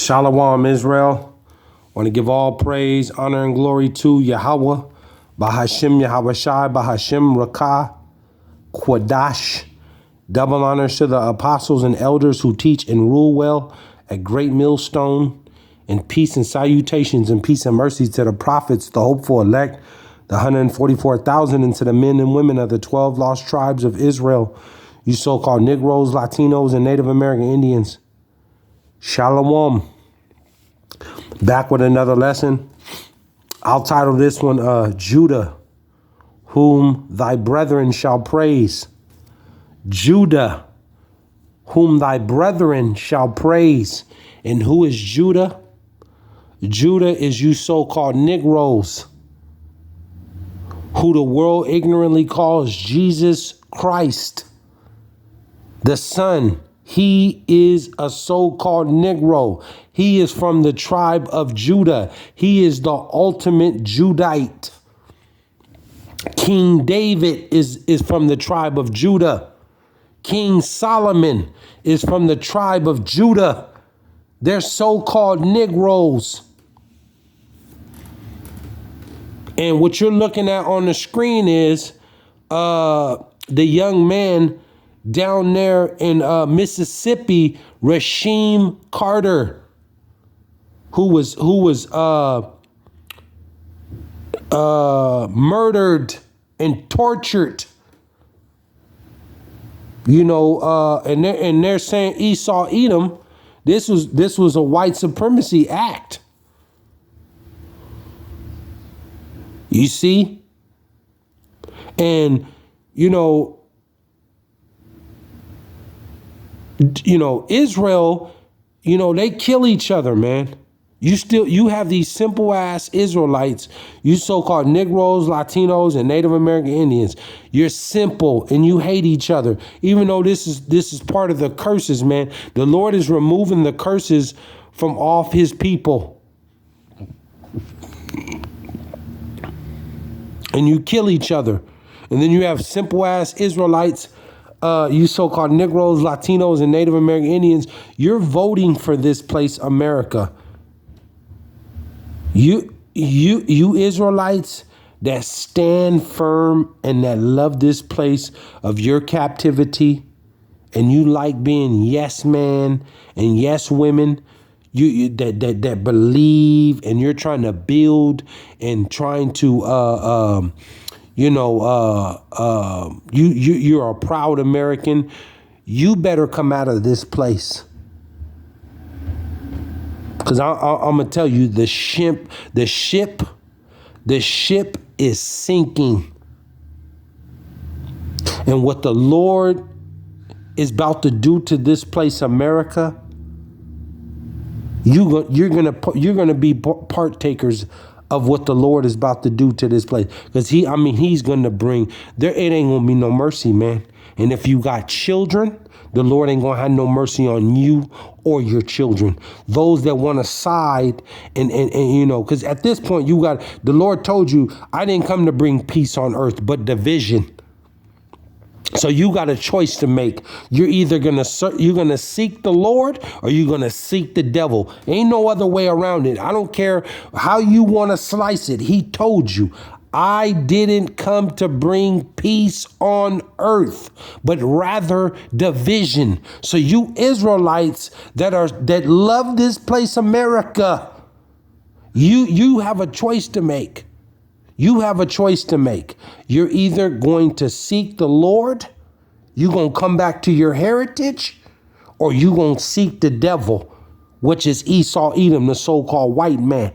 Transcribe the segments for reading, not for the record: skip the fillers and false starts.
Shalom, Israel. Want to give all praise, honor, and glory to Yahawah, BASHAM, YAHAWAHSHI, BASHAM, Rakah, Quadash. Double honors to the apostles and elders who teach and rule well at Great Millstone. And peace and salutations and peace and mercy to the prophets, the hopeful elect, the 144,000, and to the men and women of the 12 lost tribes of Israel, you so-called Negroes, Latinos, and Native American Indians. Shalom. Back with another lesson. I'll title this one, Judah, whom thy brethren shall praise. Judah, whom thy brethren shall praise. And who is Judah? Judah is you so-called Negroes, who the world ignorantly calls Jesus Christ, the Son. He is a so-called Negro. He is from the tribe of Judah. He is the ultimate Judite. King David is from the tribe of Judah. King Solomon is from the tribe of Judah. They're so-called Negroes. And what you're looking at on the screen is the young man down there in Mississippi, Rasheem Carter, who was murdered and tortured. You know, and they're saying Esau Edom. This was a white supremacy act. You see? And Israel, they kill each other, man. You have these simple ass Israelites, you so-called Negroes, Latinos, and Native American Indians. You're simple and you hate each other. Even though this is part of the curses, man. The Lord is removing the curses from off his people. And you kill each other. And then you have simple ass Israelites, you so-called Negroes, Latinos, and Native American Indians. You're voting for this place, America. You Israelites that stand firm and that love this place of your captivity, and you like being yes man and yes women, you that believe, and you're trying to build and trying to you're a proud American. You better come out of this place. Because I'm going to tell you, the ship is sinking. And what the Lord is about to do to this place, America, you're gonna be partakers of what the Lord is about to do to this place. Because he's going to bring, it ain't going to be no mercy, man. And if you got children, the Lord ain't going to have no mercy on you or your children. Those that want to side and because at this point the Lord told you, I didn't come to bring peace on earth, but division. So you got a choice to make. You're either going to seek the Lord or you're going to seek the devil. Ain't no other way around it. I don't care how you want to slice it. He told you, I didn't come to bring peace on earth, but rather division. So you Israelites that love this place, America, you have a choice to make. You have a choice to make. You're either going to seek the Lord, you're going to come back to your heritage, or you're going to seek the devil, which is Esau Edom, the so-called white man.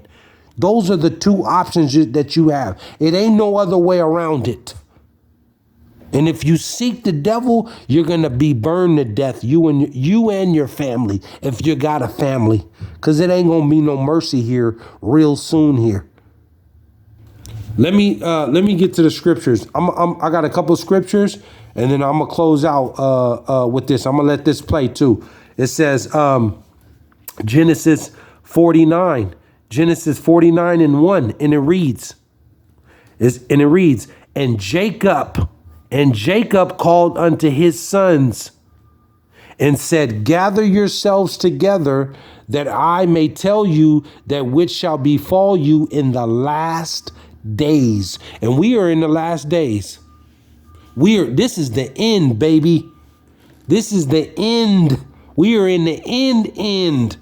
Those are the two options that you have. It ain't no other way around it. And if you seek the devil, you're going to be burned to death, you and your family, if you got a family, because it ain't going to be no mercy here real soon here. Let me get to the scriptures. I got a couple of scriptures, and then I'm gonna close out with this. I'm gonna let this play too. It says Genesis 49 and 1, and it reads, and Jacob called unto his sons and said, gather yourselves together, that I may tell you that which shall befall you in the last days. And we are in the last days. This is the end, baby. This is the end. We are in the end.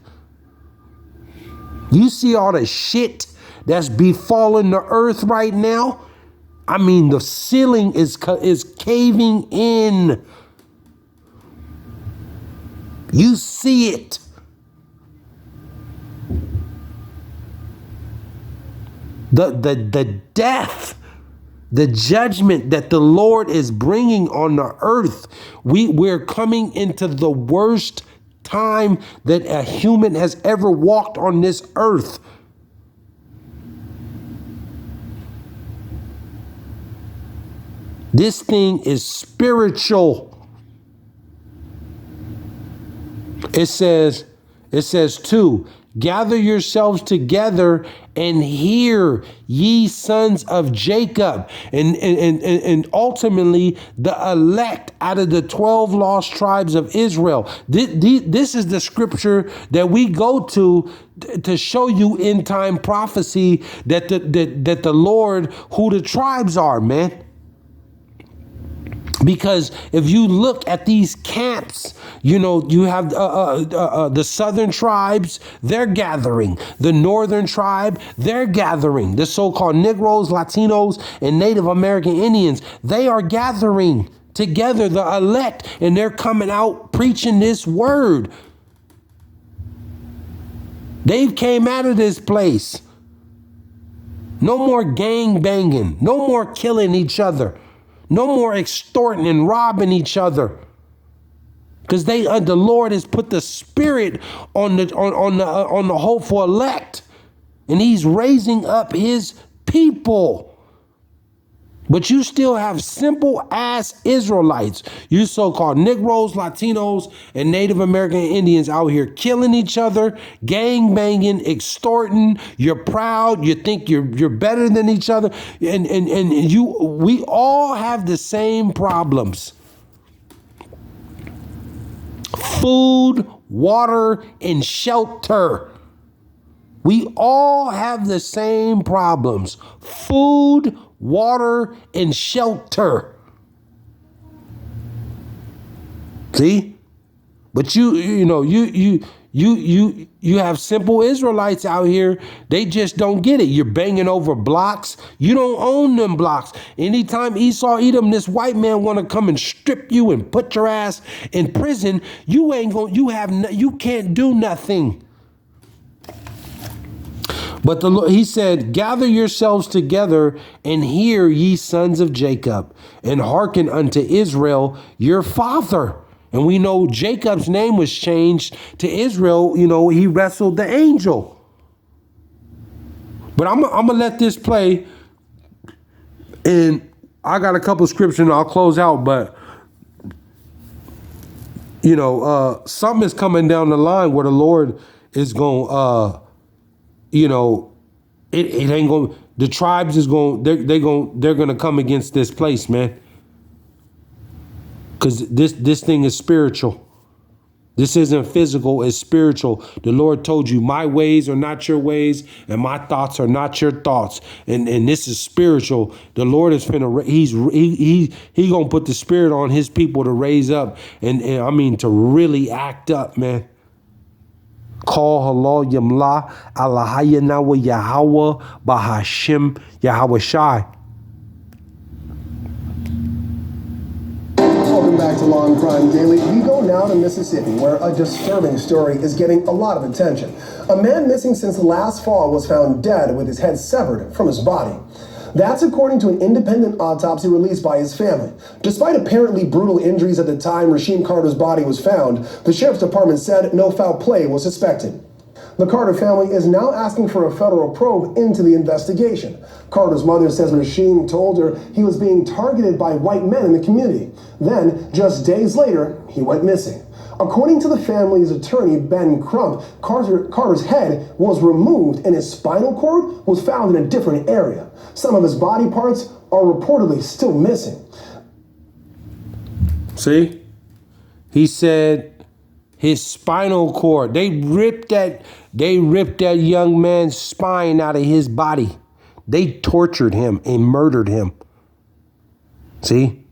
You see all the shit that's befalling the earth right now? I mean, the ceiling is caving in. You see it. The death, the judgment that the Lord is bringing on the earth. We're coming into the worst time that a human has ever walked on this earth. This thing is spiritual. It says too, gather yourselves together and hear, ye sons of Jacob. And ultimately the elect out of the 12 lost tribes of Israel. This is the scripture that we go to show you end time prophecy that the Lord, who the tribes are, man. Because if you look at these camps, you have the southern tribes, they're gathering. The northern tribe, they're gathering. The so-called Negroes, Latinos, and Native American Indians, they are gathering together, the elect, and they're coming out preaching this word. They've came out of this place. No more gang banging. No more killing each other. No more extorting and robbing each other, because the Lord has put the spirit on the hopeful elect, and He's raising up His people. But you still have simple ass Israelites, you so-called Negroes, Latinos, and Native American Indians out here killing each other, gang banging, extorting. You're proud. You think you're better than each other, and we all have the same problems: food, water, and shelter. We all have the same problems: food, water, and shelter. See? But you have simple Israelites out here. They just don't get it. You're banging over blocks. You don't own them blocks. Anytime Esau, Edom, this white man want to come and strip you and put your ass in prison, you can't do nothing. But He said, gather yourselves together and hear, ye sons of Jacob, and hearken unto Israel, your father. And we know Jacob's name was changed to Israel. He wrestled the angel. But I'm going to let this play. And I got a couple scriptures and I'll close out. But, something is coming down the line where the Lord is going it ain't going. The tribes is going. They're going to come against this place, man. Because this thing is spiritual. This isn't physical. It's spiritual. The Lord told you, my ways are not your ways, and my thoughts are not your thoughts. And this is spiritual. The Lord is finna. He gonna put the spirit on His people to raise up, and I mean to really act up, man. Call halal yamla alahayana wa Yahawah BASHAM YAHAWAHSHI. Welcome back to Law and Crime Daily. We go now to Mississippi, where a disturbing story is getting a lot of attention. A man missing since last fall was found dead with his head severed from his body. That's according to an independent autopsy released by his family. Despite apparently brutal injuries at the time Rasheem Carter's body was found, the sheriff's department said no foul play was suspected. The Carter family is now asking for a federal probe into the investigation. Carter's mother says Rasheem told her he was being targeted by white men in the community. Then, just days later, he went missing. According to the family's attorney, Ben Crump, Carter's head was removed and his spinal cord was found in a different area. Some of his body parts are reportedly still missing. See? He said his spinal cord. They ripped that young man's spine out of his body. They tortured him and murdered him. See?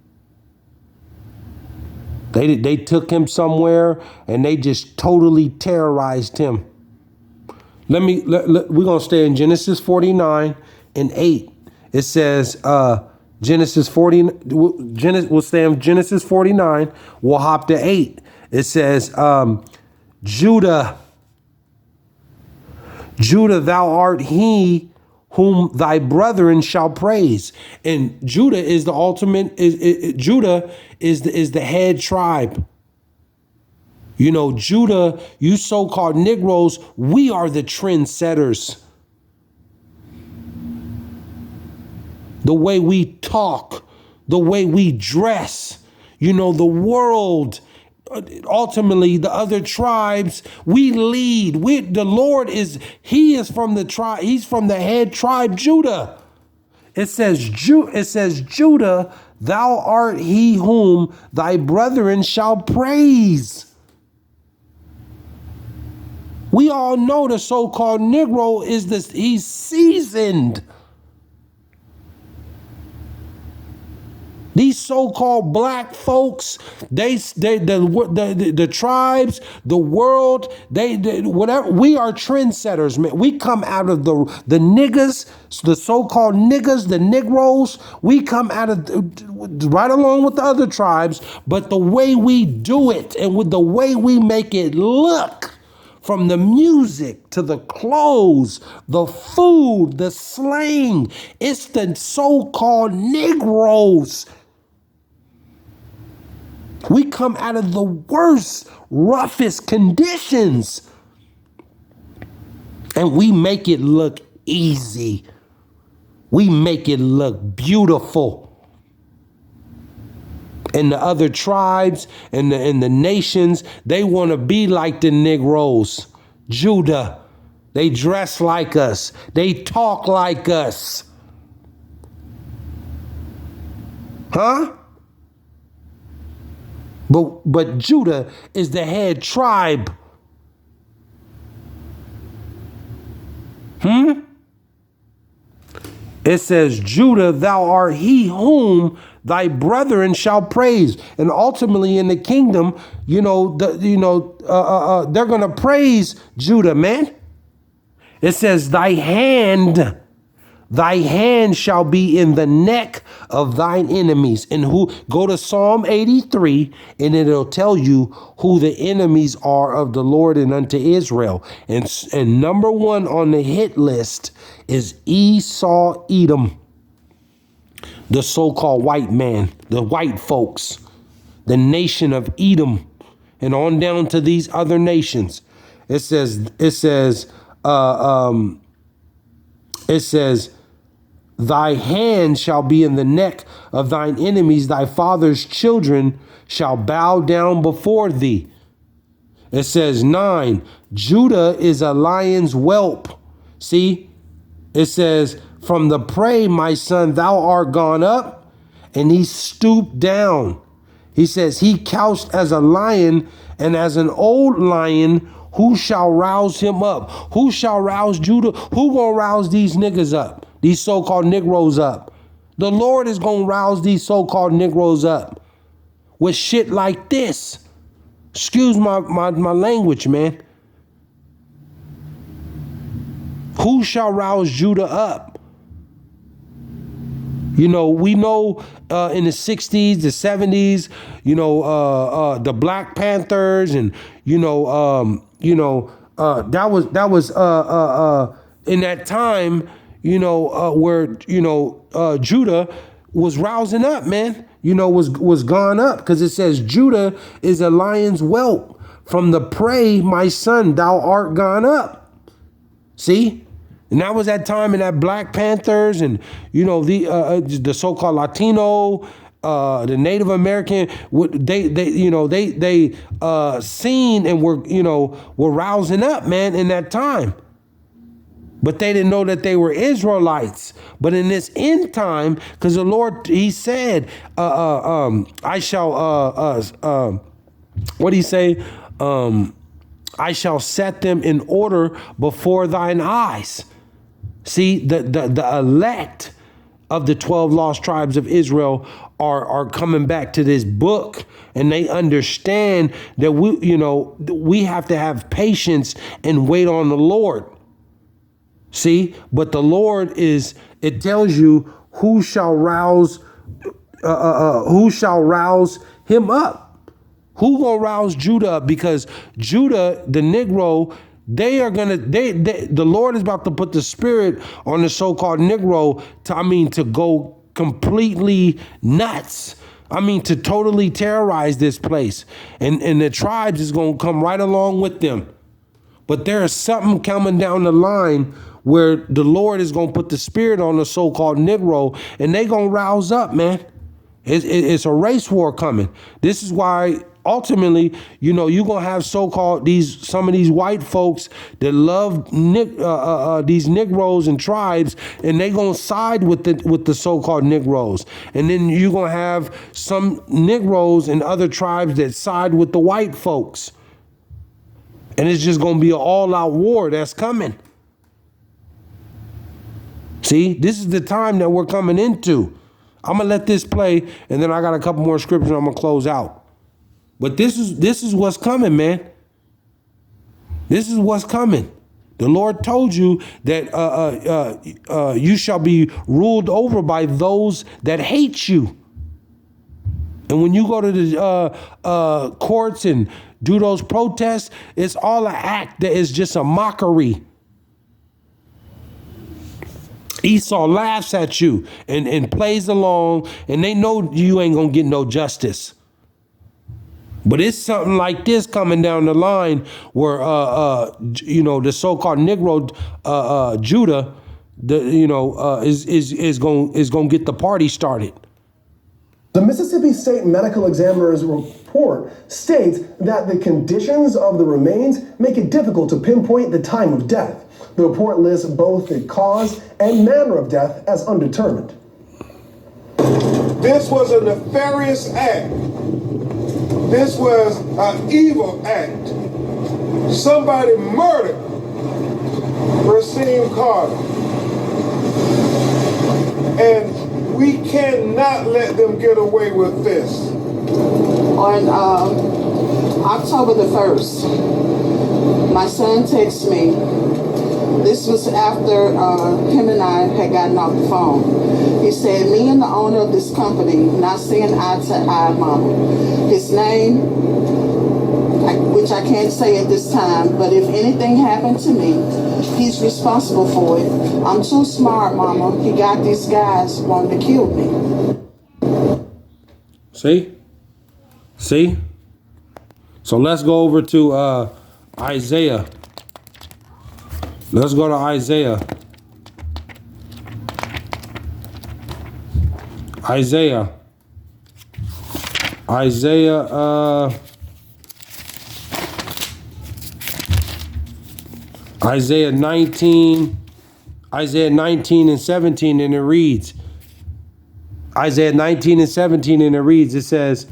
They took him somewhere and they just totally terrorized him. We're going to stay in Genesis 49 and 8. It says, we'll stay in Genesis 49. We'll hop to 8. It says, Judah, thou art he whom thy brethren shall praise. And Judah is the ultimate, Judah is the head tribe. You know, Judah, you so-called Negroes, we are the trendsetters. The way we talk, the way we dress, you know, the world, ultimately the other tribes, we lead. The Lord he is from the tribe, he's from the head tribe, Judah. It says, Judah, thou art he whom thy brethren shall praise. We all know the so-called Negro he's seasoned. These so-called black folks, the tribes, the world, whatever. We are trendsetters, man. We come out of the niggas, the so-called niggas, the Negroes. We come out of right along with the other tribes, but the way we do it and with the way we make it look, from the music to the clothes, the food, the slang, it's the so-called Negroes. We come out of the worst, roughest conditions. And we make it look easy. We make it look beautiful. And the other tribes and the nations, they want to be like the Negroes. Judah, they dress like us. They talk like us. Huh? But Judah is the head tribe. It says, Judah, thou art he whom thy brethren shall praise. And ultimately in the kingdom, they're going to praise Judah, man. It says, thy hand shall be in the neck of thine enemies. And go to Psalm 83 and it'll tell you who the enemies are of the Lord and unto Israel. And number one on the hit list is Esau, Edom, the so-called white man, the white folks, the nation of Edom, and on down to these other nations. It says, thy hand shall be in the neck of thine enemies. Thy father's children shall bow down before thee. It says 9, Judah is a lion's whelp. See, it says, from the prey, my son, thou art gone up, and he stooped down. He says, he couched as a lion, and as an old lion, who shall rouse him up? Who shall rouse Judah? Who gonna rouse these niggas up? These so-called Negroes up? The Lord is gonna rouse these so-called Negroes up with shit like this. Excuse my language, man. Who shall rouse Judah up? You know, we know in the 60s, the 70s, the Black Panthers, and that was in that time, where Judah was rousing up, man. Was gone up, because it says Judah is a lion's whelp. From the prey, my son, thou art gone up. See? And that was that time in that Black Panthers and, the so-called Latino, the Native American, they seen and were rousing up, man, in that time. But they didn't know that they were Israelites. But in this end time, because the Lord, he said, I shall, what did he say? I shall set them in order before thine eyes. See, the elect of the 12 lost tribes of Israel are coming back to this book, and they understand that we have to have patience and wait on the Lord. See, but the Lord it tells you who shall rouse him up. Who gonna rouse Judah up? Because Judah, the Negro, the Lord is about to put the spirit on the so-called Negro to go completely nuts. To totally terrorize this place. And the tribes is gonna come right along with them. But there is something coming down the line where the Lord is gonna put the spirit on the so-called Negro, and they gonna rouse up, man. It's a race war coming. This is why ultimately, you're going to have so-called some of these white folks that love these Negroes and tribes, and they going to side with the so-called Negroes. And then you're going to have some Negroes and other tribes that side with the white folks. And it's just going to be an all-out war that's coming. See, this is the time that we're coming into. I'm going to let this play, and then I got a couple more scriptures I'm going to close out. But this is what's coming, man. This is what's coming. The Lord told you that you shall be ruled over by those that hate you. And when you go to the courts and do those protests, it's all an act that is just a mockery. Esau laughs at you and plays along, and they know you ain't gonna get no justice. But it's something like this coming down the line where the so-called Negro Judah, is gonna get the party started. The Mississippi State Medical Examiner's report states that the conditions of the remains make it difficult to pinpoint the time of death. The report lists both the cause and manner of death as undetermined. This was a nefarious act. This was an evil act. Somebody murdered Racine Carter. And we cannot let them get away with this. On October the 1st, my son texted me. This was after him and I had gotten off the phone. He said, me and the owner of this company not seeing eye to eye, mama. His name, which I can't say at this time, but if anything happened to me, he's responsible for it. I'm too smart, mama. He got these guys wanting to kill me. See? So let's go over to Isaiah. Let's go to Isaiah. Isaiah 19 and 17, and it reads, Isaiah 19 and 17, and it reads, it says,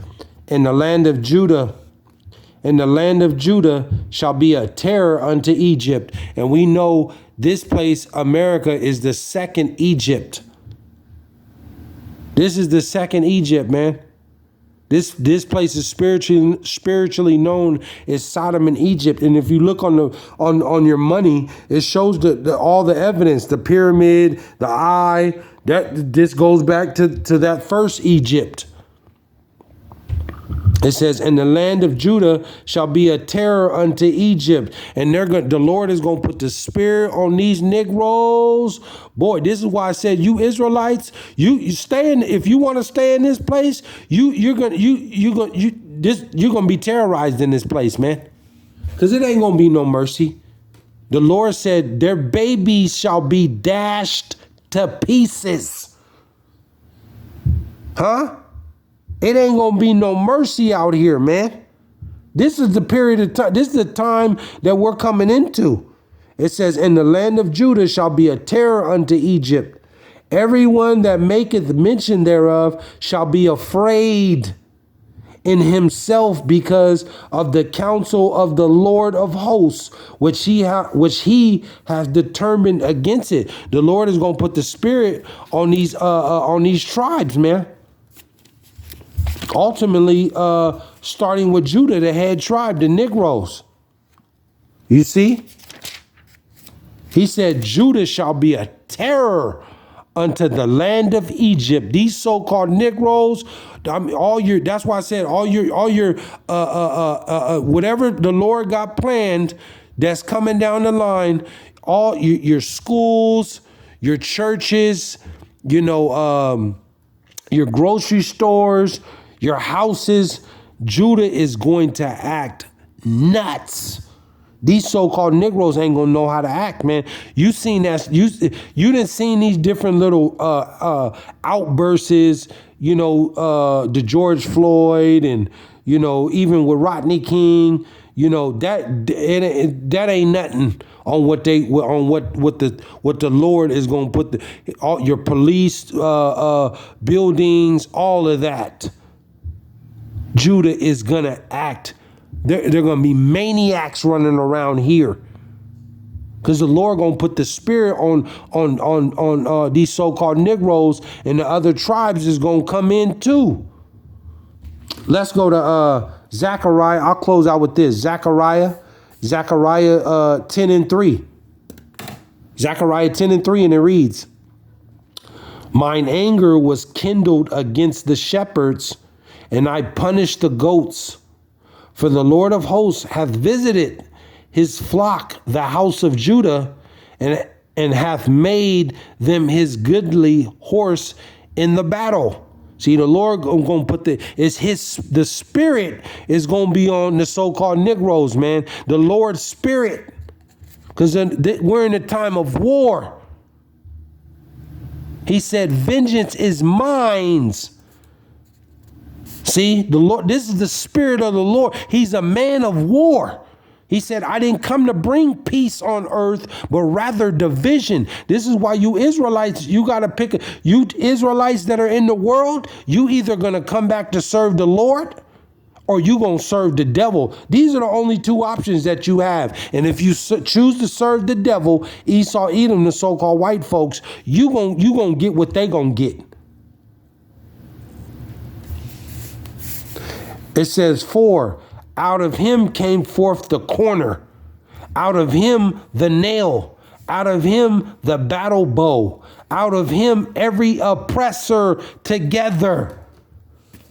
in the land of Judah shall be a terror unto Egypt. And we know this place, America, is the second Egypt. This is the second Egypt, man. This place is spiritually known as Sodom and Egypt. And if you look on your money, it shows all the evidence, the pyramid, the eye, that this goes back to that first Egypt. It says, "In the land of Judah shall be a terror unto Egypt," and the Lord is going to put the spirit on these Negroes. Boy, this is why I said, you Israelites, you stay in. If you want to stay in this place, you're gonna be terrorized in this place, man, because it ain't gonna be no mercy. The Lord said, "Their babies shall be dashed to pieces." Huh? It ain't gonna be no mercy out here, man. This is the period of time. This is the time that we're coming into. It says, "In the land of Judah shall be a terror unto Egypt. Everyone that maketh mention thereof shall be afraid. in himself because of the counsel of the Lord of hosts, which he has determined against it. The Lord is going to put the spirit on these tribes, man. Ultimately, starting with Judah, the head tribe, the Negroes. You see? He said, Judah shall be a terror unto the land of Egypt. These so-called Negroes, I mean, that's why I said all your whatever the Lord got planned that's coming down the line, all your schools, your churches, your grocery stores, your houses, Judah is going to act nuts. These so-called Negroes ain't gonna know how to act, man. You seen that? You didn't seen these different little outbursts, the George Floyd, and even with Rodney King, that ain't nothing on what the Lord is gonna put all your police buildings, all of that. Judah is gonna act. They're going to be maniacs running around here, because the Lord going to put the spirit on these so-called Negroes, and the other tribes is going to come in too. Let's go to Zechariah. I'll close out with this. Zechariah 10:3. Zechariah 10:3, and it reads, "Mine anger was kindled against the shepherds, and I punished the goats. For the Lord of hosts hath visited his flock, the house of Judah, and hath made them his goodly horse in the battle." See, the Lord going to put the spirit is going to be on the so-called Negroes, man. The Lord's spirit, because we're in a time of war. He said, "Vengeance is mine." See, the Lord, this is the spirit of the Lord. He's a man of war. He said, "I didn't come to bring peace on earth, but rather division." This is why you Israelites, you got to pick, you Israelites that are in the world, you either going to come back to serve the Lord or you going to serve the devil. These are the only two options that you have. And if you choose to serve the devil, Esau, Edom, the so-called white folks, you going to get what they going to get. It says, "For out of him came forth the corner, out of him the nail, out of him the battle bow, out of him every oppressor together."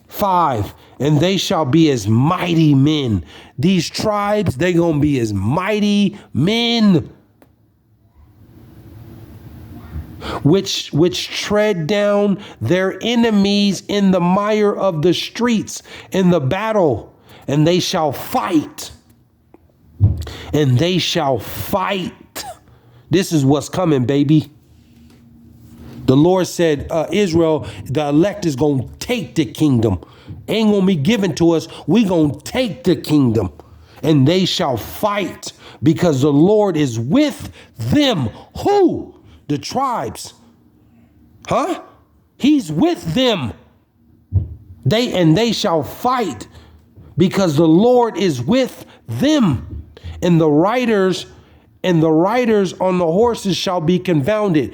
5, "And they shall be as mighty men." These tribes, they going to be as mighty men, which tread down their enemies in the mire of the streets in the battle, and they shall fight. And they shall fight. This is what's coming, baby. The Lord said, Israel, the elect is going to take the kingdom. Ain't going to be given to us. We going to take the kingdom. And they shall fight, because the Lord is with them. Who? The tribes. Huh? He's with them. They shall fight, because the Lord is with them. And the riders on the horses shall be confounded.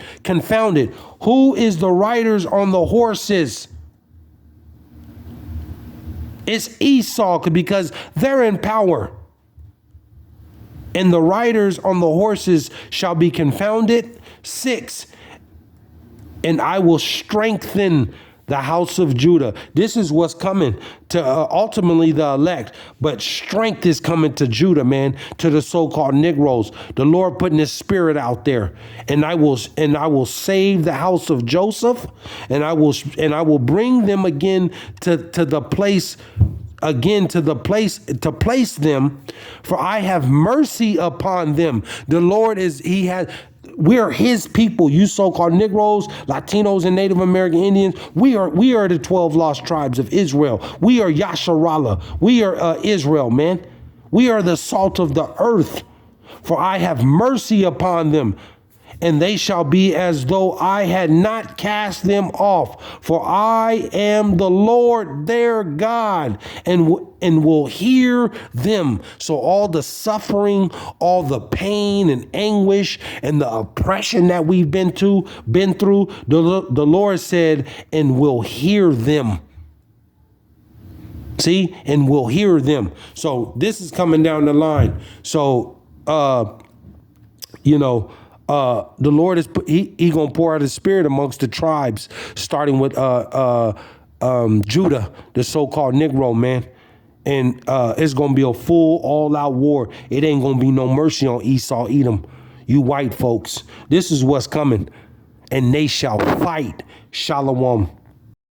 Who is the riders on the horses? It's Esau, because they're in power. And the riders on the horses shall be confounded. 6, "And I will strengthen the house of Judah." This is what's coming to ultimately the elect. But strength is coming to Judah, man, to the so-called Negroes. The Lord putting his spirit out there. "And I will save the house of Joseph, and I will bring them again to the place to place them, for I have mercy upon them." The Lord we're his people. You so-called Negroes, Latinos, and Native American Indians. We are the 12 lost tribes of Israel. We are Yasharallah. We are Israel, man. We are the salt of the earth. "For I have mercy upon them, and they shall be as though I had not cast them off. For I am the Lord their God, and will hear them. So all the suffering, all the pain and anguish and the oppression that we've been through, the Lord said, and will hear them. See, and will hear them. So this is coming down the line. So, the Lord is he gonna pour out his spirit amongst the tribes, starting with Judah, the so-called Negro, man. And it's gonna be a full all-out war. It ain't gonna be no mercy on Esau, Edom. You white folks, this is what's coming. And they shall fight. Shalom.